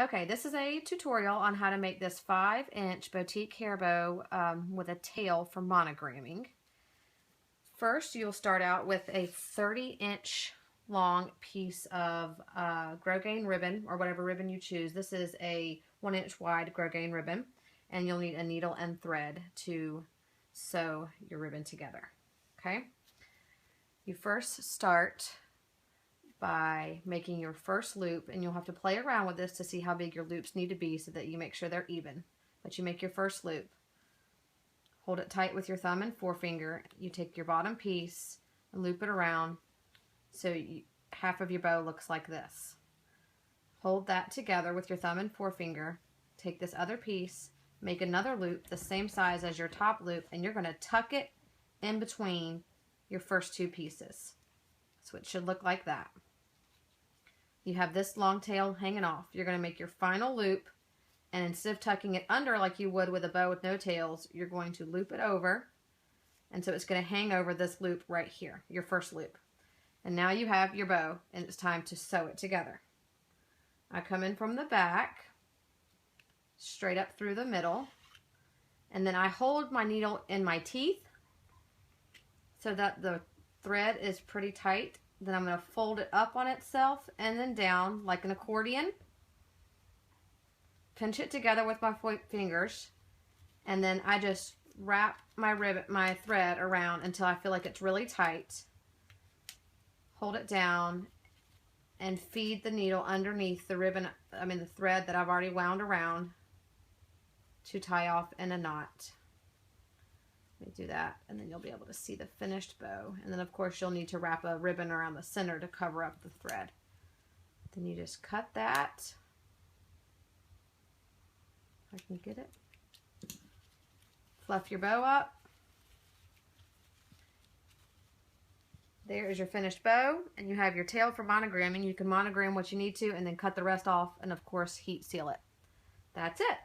Okay, this is a tutorial on how to make this 5-inch boutique hair bow with a tail for monogramming. First, you'll start out with a 30-inch long piece of grosgrain ribbon, or whatever ribbon you choose. This is a 1-inch wide grosgrain ribbon, and you'll need a needle and thread to sew your ribbon together. Okay? You first start by making your first loop, and you'll have to play around with this to see how big your loops need to be so that you make sure they're even. But you make your first loop. Hold it tight with your thumb and forefinger. You take your bottom piece and loop it around so half of your bow looks like this. Hold that together with your thumb and forefinger. Take this other piece, make another loop the same size as your top loop, and you're going to tuck it in between your first two pieces. So it should look like that. You have this long tail hanging off. You're going to make your final loop, and instead of tucking it under like you would with a bow with no tails, you're going to loop it over, and so it's going to hang over this loop right here, your first loop. And now you have your bow, and it's time to sew it together. I come in from the back, straight up through the middle, and then I hold my needle in my teeth so that the thread is pretty tight. Then I'm going to fold it up on itself and then down like an accordion. Pinch it together with my fingers, and then I just wrap my thread around until I feel like it's really tight. Hold it down and feed the needle underneath the the thread that I've already wound around to tie off in a knot. Let me do that, and then you'll be able to see the finished bow. And then of course you'll need to wrap a ribbon around the center to cover up the thread. Then you just cut that. If I can get it. Fluff your bow up. There is your finished bow, and you have your tail for monogramming. You can monogram what you need to and then cut the rest off, and of course heat seal it. That's it.